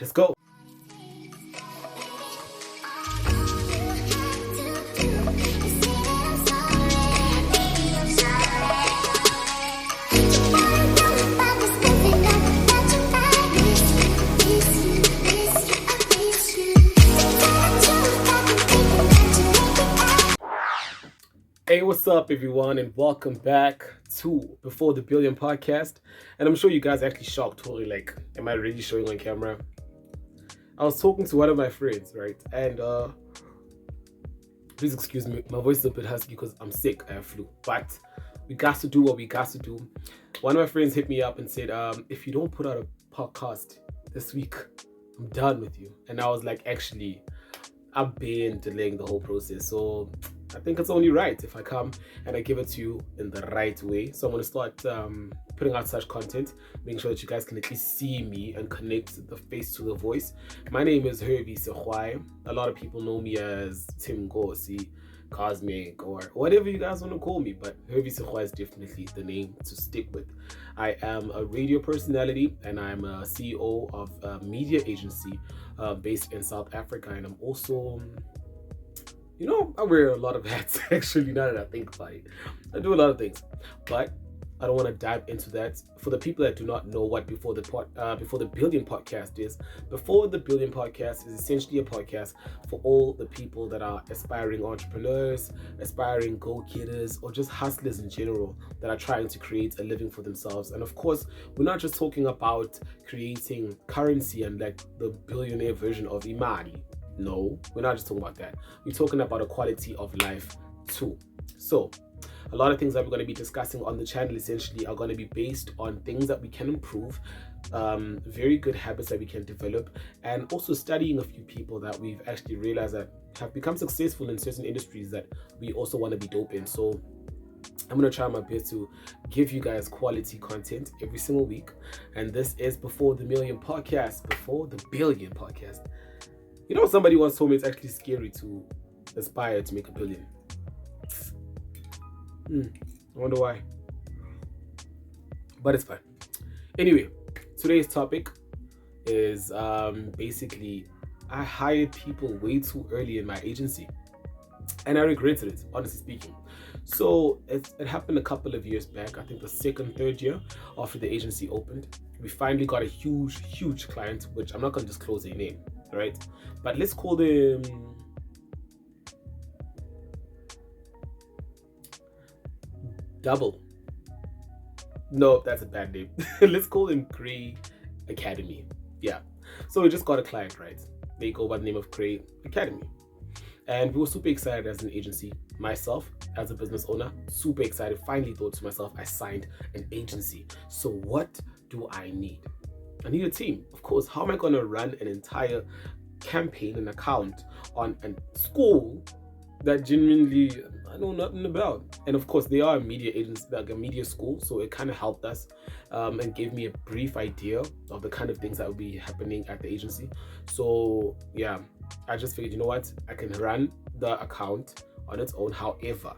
Let's go. Hey, what's up, everyone, and welcome back to Before the Billion podcast. And I'm sure you guys are actually shocked, totally like, am I really showing on camera? I was talking to one of my friends, right? And please excuse me, my voice is a bit husky because I'm sick, I have flu. But we got to do what we got to do. One of my friends hit me up and said, if you don't put out a podcast this week, I'm done with you. And I was like, actually, I've been delaying the whole process. So I think it's only right if I come and I give it to you in the right way. So I'm going to start putting out such content, making sure that you guys can at least see me and connect the face to the voice. My name is Hervey Sehwai. A lot of people know me as Tim Gosi, Cosmic, or whatever you guys want to call me, but Hervey Sehwai is definitely the name to stick with. I am a radio personality and I'm a CEO of a media agency based in South Africa, and I'm also... I wear a lot of hats, actually, now that I think about it. I do a lot of things, but I don't want to dive into that. For the people that do not know what Before the Billion podcast is, Before the Billion podcast is essentially a podcast for all the people that are aspiring entrepreneurs, aspiring go-getters, or just hustlers in general that are trying to create a living for themselves. And of course, we're not just talking about creating currency and like the billionaire version of Imani. No, we're not just talking about that. We're talking about a quality of life too. So a lot of things that we're going to be discussing on the channel essentially are going to be based on things that we can improve, very good habits that we can develop, and also studying a few people that we've actually realized that have become successful in certain industries that we also want to be dope in. So I'm going to try my best to give you guys quality content every single week. And this is Before the Million podcast, Before the Billion podcast. Somebody once told me it's actually scary to aspire to make $1 billion. I wonder why. But it's fine. Anyway, today's topic is basically I hired people way too early in my agency. And I regretted it, honestly speaking. So it happened a couple of years back, I think the second, third year after the agency opened. We finally got a huge client, which I'm not going to disclose their name, right? But let's call them Double. No, that's a bad name. Let's call them Gray Academy. Yeah. So we just got a client, right? They go by the name of Gray Academy. And we were super excited as an agency. Myself, as a business owner, super excited. Finally thought to myself, I signed an agency. So what do I need? I need a team. Of course, how am I going to run an entire campaign and account on a school that genuinely I know nothing about? And of course, they are a media agency, like a media school, so it kind of helped us and gave me a brief idea of the kind of things that would be happening at the agency. So yeah, I just figured, you know what, I can run the account on its own. However,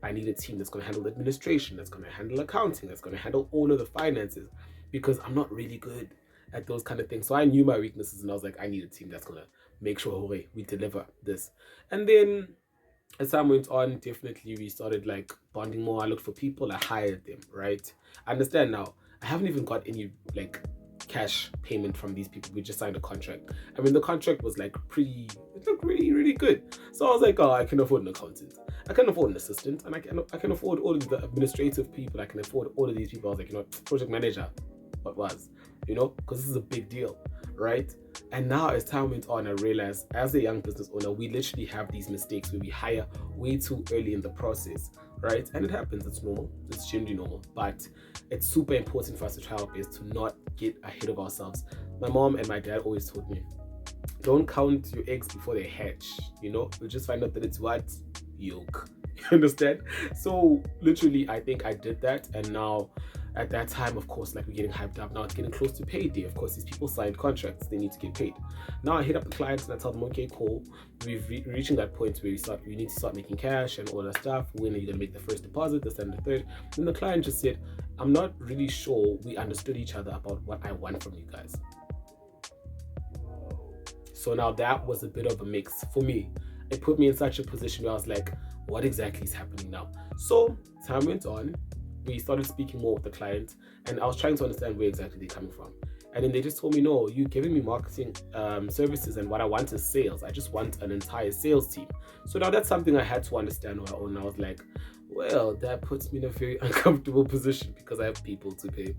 I need a team that's going to handle administration, that's going to handle accounting, that's going to handle all of the finances, because I'm not really good at those kind of things. So I knew my weaknesses and I was like, I need a team that's going to make sure we deliver this. And then as time went on, definitely we started like bonding more. I looked for people, I hired them, right? I understand now, I haven't even got any like cash payment from these people. We just signed a contract. I mean, the contract was like it looked really good. So I was like, oh, I can afford an accountant, I can afford an assistant, and I can afford all of the administrative people, I can afford all of these people. I was like, project manager, what was, because this is a big deal, right? And now as time went on, I realized as a young business owner, we literally have these mistakes where we hire way too early in the process, right? And it happens, it's normal, it's generally normal, but it's super important for us to try our best to not get ahead of ourselves. My mom and my dad always told me, don't count your eggs before they hatch, you'll just find out that it's what? Yolk. You understand? So literally, I think I did that, and now at that time, of course, like we're getting hyped up. Now it's getting close to payday. Of course, these people signed contracts. They need to get paid. Now I hit up the clients and I tell them, okay, cool. We're reaching that point where we need to start making cash and all that stuff. When are you going to make the first deposit, this and the third? Then the client just said, I'm not really sure we understood each other about what I want from you guys. So now that was a bit of a mix for me. It put me in such a position where I was like, what exactly is happening now? So time went on, we started speaking more with the client, and I was trying to understand where exactly they're coming from. And then they just told me, no, you're giving me marketing services, and what I want is sales. I just want an entire sales team. So now that's something I had to understand on my own. I was like, well, that puts me in a very uncomfortable position because I have people to pay.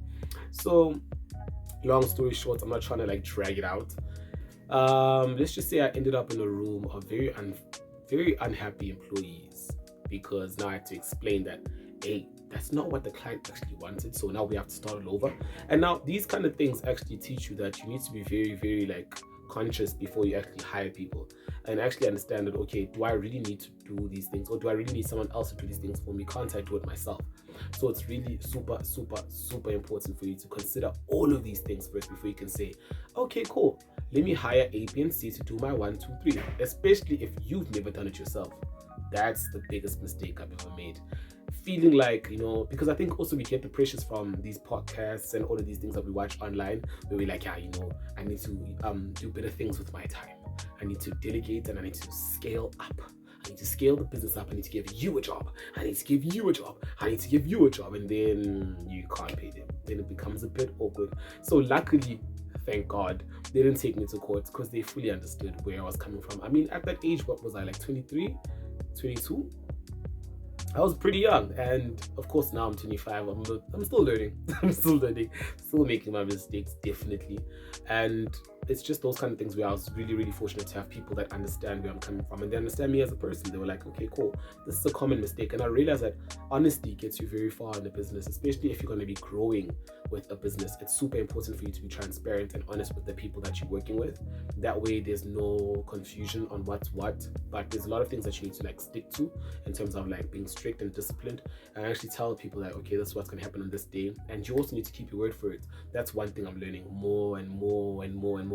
So long story short, I'm not trying to like drag it out. Let's just say I ended up in a room of very unhappy employees, because now I had to explain that, hey, that's not what the client actually wanted. So now we have to start all over. And now these kind of things actually teach you that you need to be very like conscious before you actually hire people, and actually understand that, okay, do I really need to do these things, or do I really need someone else to do these things for me? Can't I do it myself? So it's really super important for you to consider all of these things first before you can say, okay, cool, let me hire A, B, and C to do my 1, 2, 3. Especially if you've never done it yourself. That's the biggest mistake I've ever made. Feeling like, because I think also we get the pressures from these podcasts and all of these things that we watch online, where we're like, yeah, I need to do better things with my time. I need to delegate, and I need to scale up. I need to scale the business up. I need to give you a job. I need to give you a job. I need to give you a job. And then you can't pay them. Then it becomes a bit awkward. So luckily, thank God, they didn't take me to court, because they fully understood where I was coming from. I mean, at that age, what was I, like 23, 22? I was pretty young, and of course now I'm 25. I'm still learning. Still making my mistakes, definitely. And it's just those kind of things where I was really fortunate to have people that understand where I'm coming from, and they understand me as a person. They were like, okay, cool, this is a common mistake. And I realized that honesty gets you very far in the business, especially if you're going to be growing with a business. It's super important for you to be transparent and honest with the people that you're working with. That way there's no confusion on what's what, but there's a lot of things that you need to like stick to in terms of like being strict and disciplined, and actually tell people like, okay, this is what's going to happen on this day. And you also need to keep your word for it. That's one thing I'm learning more and more.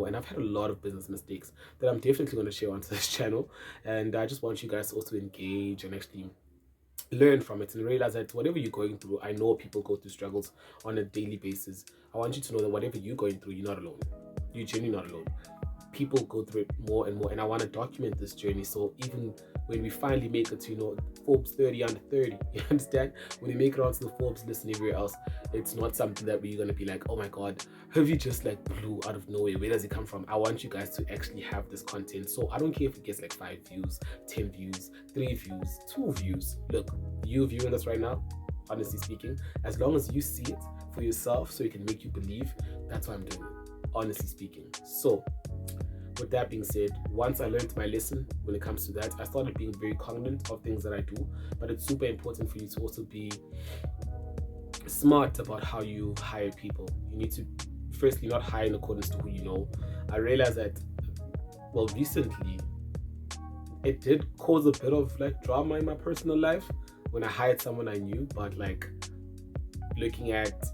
And I've had a lot of business mistakes that I'm definitely going to share onto this channel, and I just want you guys to also engage and actually learn from it and realize that whatever you're going through, I know people go through struggles on a daily basis. I want you to know that whatever you're going through, you're not alone. You're genuinely not alone. People go through it more and more, and I want to document this journey. So even when we finally make it to Forbes 30 under 30, you understand, when we make it onto the Forbes list and everywhere else, it's not something that we're going to be like, oh my god, have you just like blew out of nowhere, where does it come from? I want you guys to actually have this content. So I don't care if it gets like 5 views, 10 views, 3 views, 2 views. Look, you viewing this right now, honestly speaking, as long as you see it for yourself so it can make you believe, that's why I'm doing it, honestly speaking. So with that being said, once I learned my lesson when it comes to that, I started being very cognizant of things that I do. But it's super important for you to also be smart about how you hire people. You need to firstly not hire in accordance to who you know. I realized that, well, recently it did cause a bit of like drama in my personal life when I hired someone I knew, but like looking at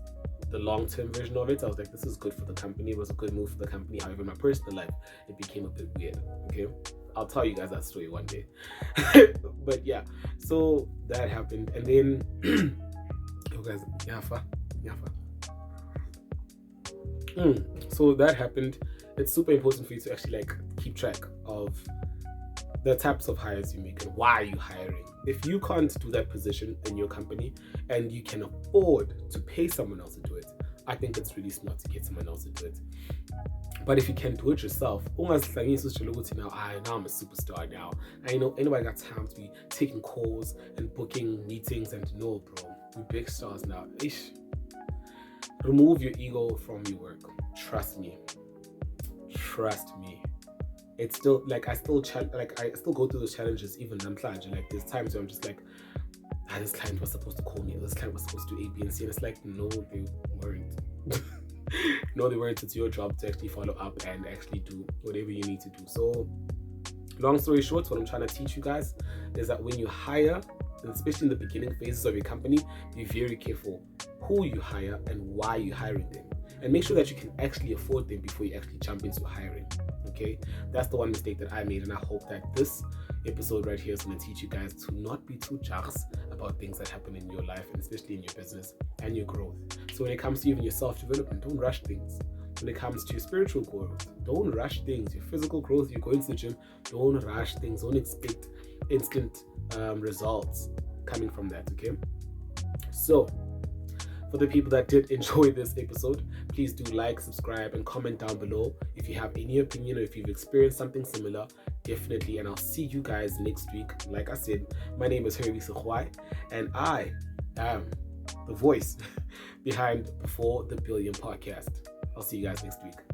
the long-term version of it, I was like, this is good for the company. It was a good move for the company. However, in my personal life, it became a bit weird. Okay, I'll tell you guys that story one day. But yeah, so that happened, and then you guys, yafa. So that happened. It's super important for you to actually like keep track of the types of hires you make and why are you hiring. If you can't do that position in your company and you can afford to pay someone else to do it, I think it's really smart to get someone else to do it. But if you can do it yourself, now I'm a superstar now. I know anybody got time to be taking calls and booking meetings, and no, bro, we're big stars now. Ish. Remove your ego from your work. Trust me. It's still like I still go through those challenges even I'm planning. Like there's times where I'm just like, this client was supposed to call me, this client was supposed to do A, B, and C, and it's like, no, they weren't. No, they weren't. It's your job to actually follow up and actually do whatever you need to do. So long story short, what I'm trying to teach you guys is that when you hire, and especially in the beginning phases of your company, be very careful who you hire and why you're hiring them, and make sure that you can actually afford them before you actually jump into hiring. Okay, that's the one mistake that I made, and I hope that this episode right here is going to teach you guys to not be too jaxed about things that happen in your life, and especially in your business and your growth. So when it comes to even your self-development, don't rush things. when it comes to spiritual growth. Don't rush things. Your physical growth, you're going to the gym, don't rush things. Don't expect instant results coming from that, okay? So, for the people that did enjoy this episode, please do like, subscribe, and comment down below if you have any opinion or if you've experienced something similar. Definitely, and I'll see you guys next week. Like I said, my name is Herbie Sehuai, and I am the voice behind Before the Billion podcast. I'll see you guys next week.